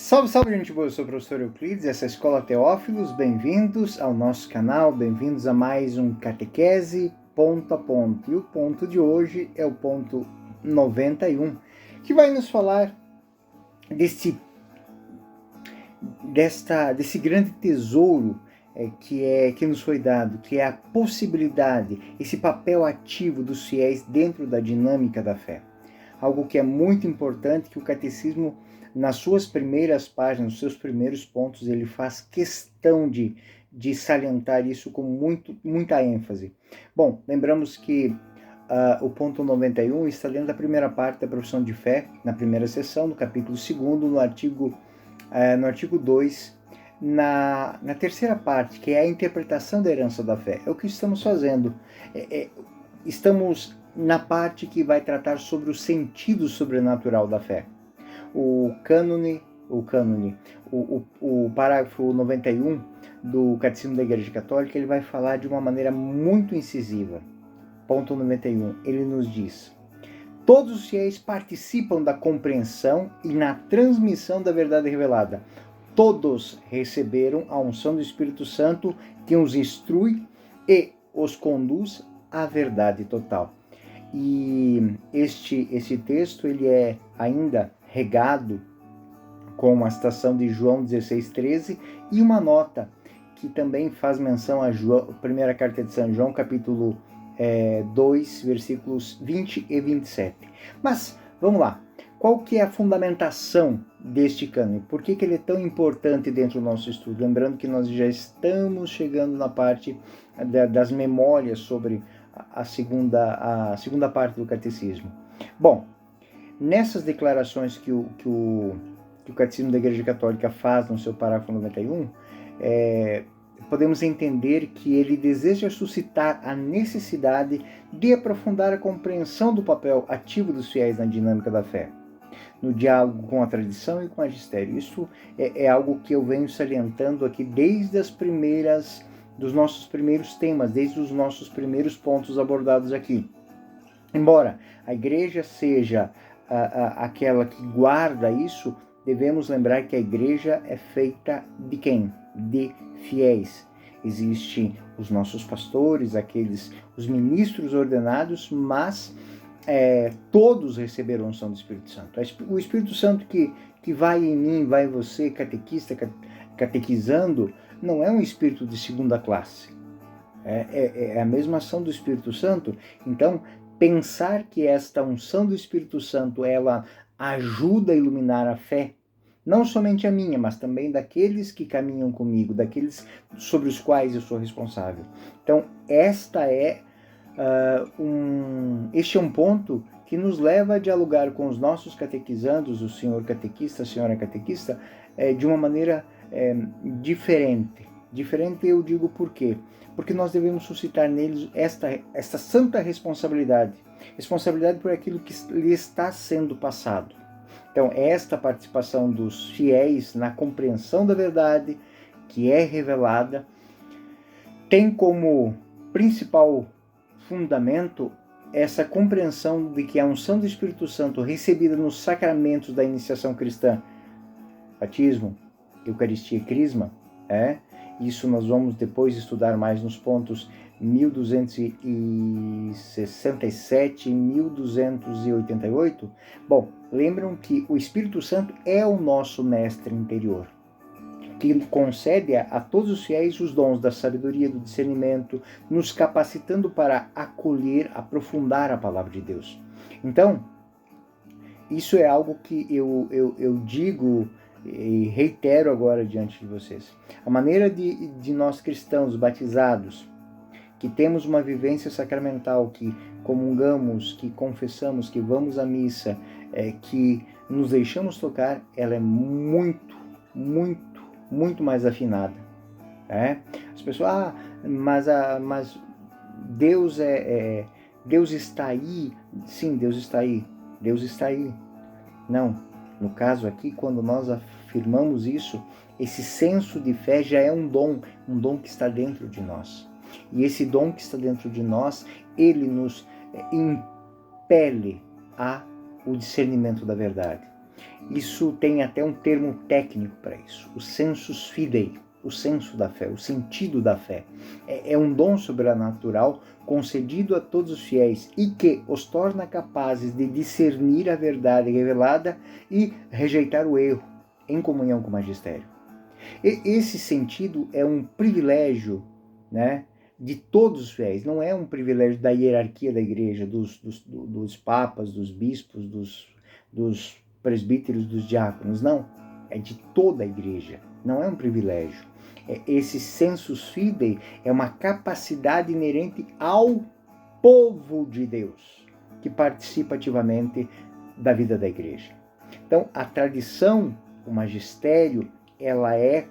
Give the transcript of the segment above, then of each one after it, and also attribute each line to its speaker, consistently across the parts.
Speaker 1: Salve, salve, gente boa! Eu sou o professor Euclides, essa é a Escola Teófilos. Bem-vindos ao nosso canal, bem-vindos a mais um Catequese Ponto a Ponto. E o ponto de hoje é o ponto 91, que vai nos falar desse grande tesouro que nos foi dado, que é a possibilidade, esse papel ativo dos fiéis dentro da dinâmica da fé. Algo que é muito importante, que o catecismo, nas suas primeiras páginas, nos seus primeiros pontos, ele faz questão de salientar isso com muita ênfase. Bom, lembramos que o ponto 91 está dentro da primeira parte da profissão de fé, na primeira seção, no capítulo 2º, no artigo 2, na terceira parte, que é a interpretação da herança da fé. É o que estamos fazendo. Estamos na parte que vai tratar sobre o sentido sobrenatural da fé. O parágrafo 91 do Catecismo da Igreja Católica, ele vai falar de uma maneira muito incisiva. Ponto 91, ele nos diz: todos os fiéis participam da compreensão e na transmissão da verdade revelada. Todos receberam a unção do Espírito Santo, que os instrui e os conduz à verdade total. E este texto ele é ainda regado com a citação de João 16,13 e uma nota que também faz menção a primeira carta de São João, capítulo 2, versículos 20 e 27. Mas, vamos lá. Qual que é a fundamentação deste cânone? Por que ele é tão importante dentro do nosso estudo? Lembrando que nós já estamos chegando na parte das memórias sobre a segunda parte do catecismo. Bom, nessas declarações que o Catecismo da Igreja Católica faz no seu parágrafo 91, podemos entender que ele deseja suscitar a necessidade de aprofundar a compreensão do papel ativo dos fiéis na dinâmica da fé, no diálogo com a tradição e com o magistério. Isso é algo que eu venho salientando aqui desde dos nossos primeiros temas, desde os nossos primeiros pontos abordados aqui. Embora a igreja seja aquela que guarda isso, devemos lembrar que a igreja é feita de quem? De fiéis. Existem os nossos pastores, os ministros ordenados, mas todos receberam a unção do Espírito Santo. O Espírito Santo que vai em mim, vai em você, catequista, catequizando, não é um espírito de segunda classe. É a mesma ação do Espírito Santo. Então, pensar que esta unção do Espírito Santo, ela ajuda a iluminar a fé, não somente a minha, mas também daqueles que caminham comigo, daqueles sobre os quais eu sou responsável. Então, este é um ponto que nos leva a dialogar com os nossos catequizandos, o senhor catequista, a senhora catequista, de uma maneira diferente. Diferente eu digo por quê? Porque nós devemos suscitar neles esta santa responsabilidade por aquilo que lhe está sendo passado. Então, esta participação dos fiéis na compreensão da verdade que é revelada tem como principal fundamento essa compreensão de que a unção do Espírito Santo recebida nos sacramentos da iniciação cristã, batismo, Eucaristia e Crisma, isso nós vamos depois estudar mais nos pontos 1267 e 1288. Bom, lembram que o Espírito Santo é o nosso mestre interior, que concede a todos os fiéis os dons da sabedoria, do discernimento, nos capacitando para acolher, aprofundar a palavra de Deus. Então, isso é algo que eu digo e reitero agora diante de vocês. A maneira de nós cristãos batizados, que temos uma vivência sacramental, que comungamos, que confessamos, que vamos à missa, que nos deixamos tocar, ela é muito, muito, muito mais afinada. As pessoas, mas Deus Deus está aí. Sim, Deus está aí. Deus está aí. Não. No caso aqui, quando nós afirmamos isso, esse senso de fé já é um dom que está dentro de nós. E esse dom que está dentro de nós, ele nos impele ao discernimento da verdade. Isso tem até um termo técnico para isso, o sensus fidei, o senso da fé, o sentido da fé. É um dom sobrenatural concedido a todos os fiéis e que os torna capazes de discernir a verdade revelada e rejeitar o erro em comunhão com o magistério. Esse sentido é um privilégio, né, de todos os fiéis, não é um privilégio da hierarquia da igreja, dos papas, dos bispos, dos presbíteros, dos diáconos, não. É de toda a igreja, não é um privilégio. Esse sensus fidei é uma capacidade inerente ao povo de Deus, que participa ativamente da vida da igreja. Então, a tradição, o magistério, ela é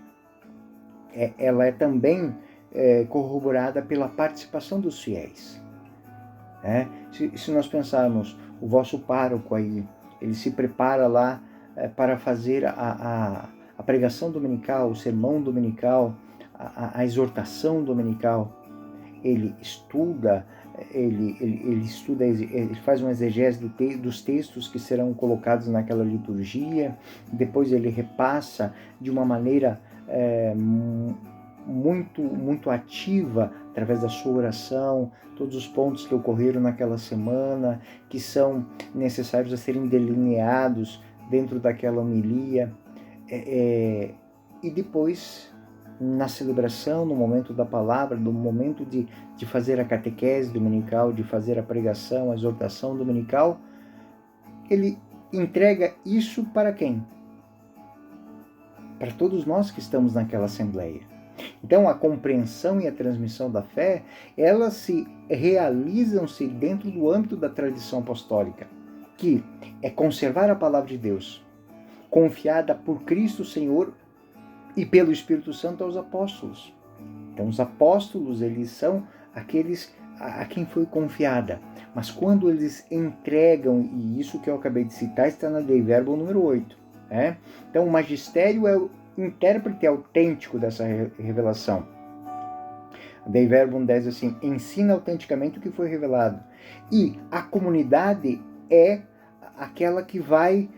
Speaker 1: também corroborada pela participação dos fiéis. Se nós pensarmos, o vosso pároco aí, ele se prepara lá para fazer a pregação dominical, o sermão dominical, a exortação dominical. Ele estuda, ele faz uma exegese dos textos que serão colocados naquela liturgia, depois ele repassa de uma maneira muito ativa, através da sua oração, todos os pontos que ocorreram naquela semana, que são necessários a serem delineados dentro daquela homilia, e depois, na celebração, no momento da palavra, no momento de fazer a catequese dominical, de fazer a pregação, a exortação dominical, ele entrega isso para quem? Para todos nós que estamos naquela assembleia. Então, a compreensão e a transmissão da fé, elas se realizam-se dentro do âmbito da tradição apostólica, que é conservar a palavra de Deus, confiada por Cristo Senhor e pelo Espírito Santo aos apóstolos. Então, os apóstolos, eles são aqueles a quem foi confiada. Mas quando eles entregam, e isso que eu acabei de citar está na Dei Verbum número 8. Então, o magistério é o intérprete autêntico dessa revelação. Dei Verbum 10 assim: ensina autenticamente o que foi revelado. E a comunidade é aquela que vai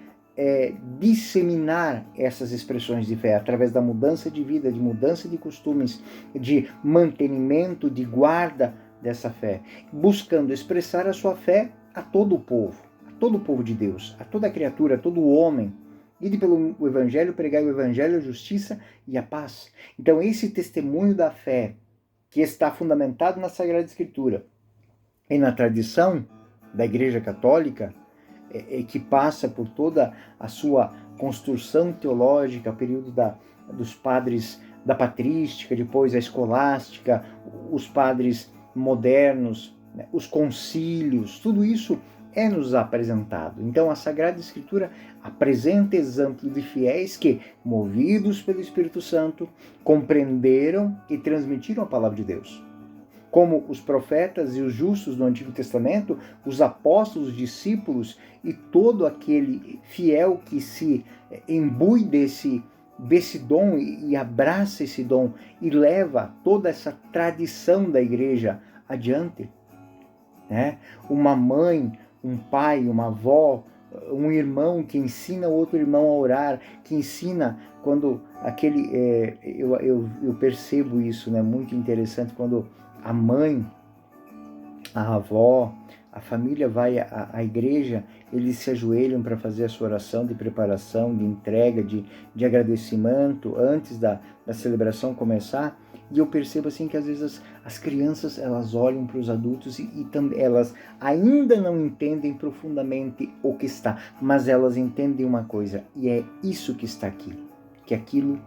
Speaker 1: disseminar essas expressões de fé através da mudança de vida, de mudança de costumes, de mantenimento, de guarda dessa fé, buscando expressar a sua fé a todo o povo de Deus, a toda criatura, a todo homem. Ide pelo Evangelho, pregai o Evangelho, a justiça e a paz. Então, esse testemunho da fé, que está fundamentado na Sagrada Escritura e na tradição da Igreja Católica, que passa por toda a sua construção teológica, o período dos padres da patrística, depois a escolástica, os padres modernos, os concílios, tudo isso é nos apresentado. Então, a Sagrada Escritura apresenta exemplos de fiéis que, movidos pelo Espírito Santo, compreenderam e transmitiram a palavra de Deus. Como os profetas e os justos do Antigo Testamento, os apóstolos, os discípulos e todo aquele fiel que se imbui desse dom e abraça esse dom e leva toda essa tradição da igreja adiante. Uma mãe, um pai, uma avó, um irmão que ensina outro irmão a orar, que ensina quando aquele... eu percebo isso, muito interessante, quando a mãe, a avó, a família vai à igreja, eles se ajoelham para fazer a sua oração de preparação, de entrega, de agradecimento antes da celebração começar. E eu percebo assim que às vezes as crianças, elas olham para os adultos e elas ainda não entendem profundamente o que está, mas elas entendem uma coisa, e é isso que está aqui, que aquilo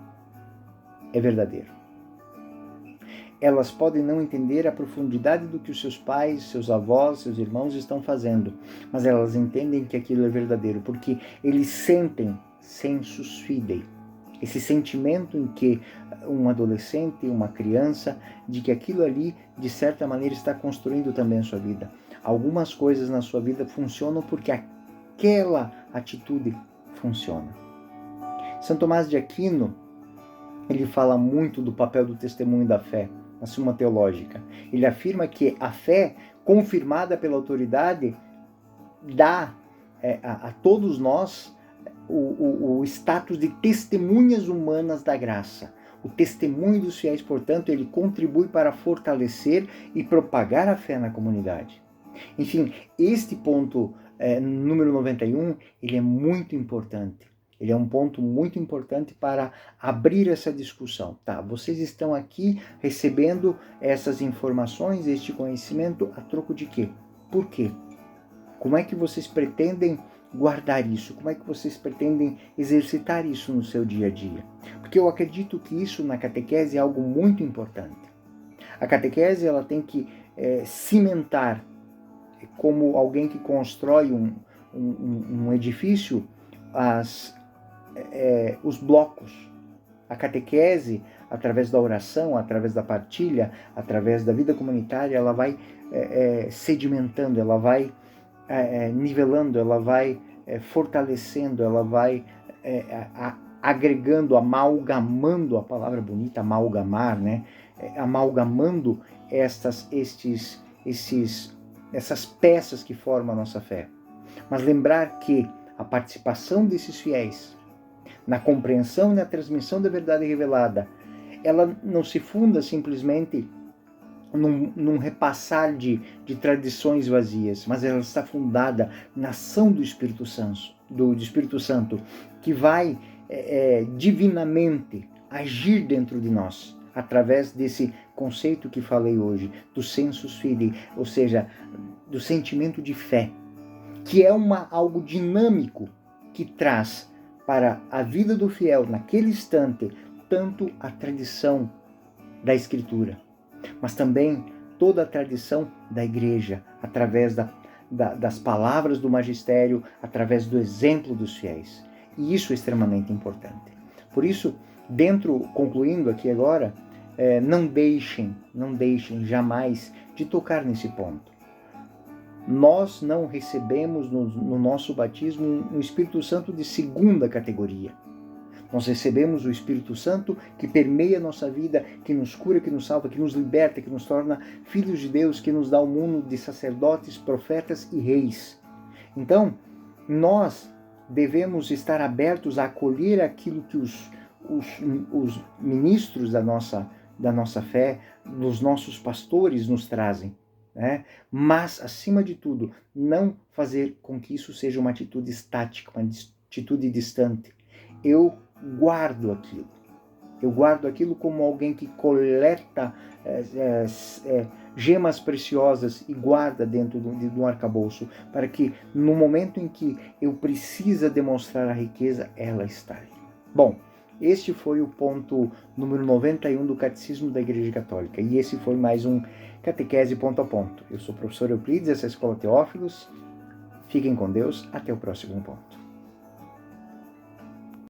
Speaker 1: é verdadeiro. Elas podem não entender a profundidade do que os seus pais, seus avós, seus irmãos estão fazendo, mas elas entendem que aquilo é verdadeiro, porque eles sentem sensus fidei, esse sentimento em que um adolescente, uma criança, de que aquilo ali, de certa maneira, está construindo também a sua vida. Algumas coisas na sua vida funcionam porque aquela atitude funciona. São Tomás de Aquino, ele fala muito do papel do testemunho da fé na Suma Teológica. Ele afirma que a fé, confirmada pela autoridade, dá a todos nós o status de testemunhas humanas da graça. O testemunho dos fiéis, portanto, ele contribui para fortalecer e propagar a fé na comunidade. Enfim, este ponto número 91, ele é muito importante. Ele é um ponto muito importante para abrir essa discussão. Tá, vocês estão aqui recebendo essas informações, este conhecimento, a troco de quê? Por quê? Como é que vocês pretendem guardar isso? Como é que vocês pretendem exercitar isso no seu dia a dia? Porque eu acredito que isso na catequese é algo muito importante. A catequese ela tem que cimentar, como alguém que constrói um edifício, os blocos. A catequese, através da oração, através da partilha, através da vida comunitária, ela vai sedimentando, ela vai nivelando, ela vai fortalecendo, ela vai agregando, amalgamando, a palavra bonita, amalgamar, né? Amalgamando essas peças que formam a nossa fé. Mas lembrar que a participação desses fiéis na compreensão e na transmissão da verdade revelada, ela não se funda simplesmente num repassar de tradições vazias, mas ela está fundada na ação do Espírito Santo, que vai divinamente agir dentro de nós, através desse conceito que falei hoje, do sensus fidei, ou seja, do sentimento de fé, que é algo dinâmico que traz para a vida do fiel, naquele instante, tanto a tradição da Escritura, mas também toda a tradição da Igreja, através das palavras do magistério, através do exemplo dos fiéis. E isso é extremamente importante. Por isso, concluindo aqui agora, não deixem jamais de tocar nesse ponto. Nós não recebemos no nosso batismo um Espírito Santo de segunda categoria. Nós recebemos o Espírito Santo que permeia a nossa vida, que nos cura, que nos salva, que nos liberta, que nos torna filhos de Deus, que nos dá o mundo de sacerdotes, profetas e reis. Então, nós devemos estar abertos a acolher aquilo que os ministros da nossa fé, dos nossos pastores nos trazem. Né? Mas, acima de tudo, não fazer com que isso seja uma atitude estática, uma atitude distante. Eu guardo aquilo como alguém que coleta gemas preciosas e guarda dentro de um arcabouço, para que no momento em que eu precisa demonstrar a riqueza, ela está ali. Bom, este foi o ponto número 91 do Catecismo da Igreja Católica, e esse foi mais um Catequese Ponto a Ponto. Eu sou o professor Euclides, essa é a Escola Teófilos. Fiquem com Deus, até o próximo ponto.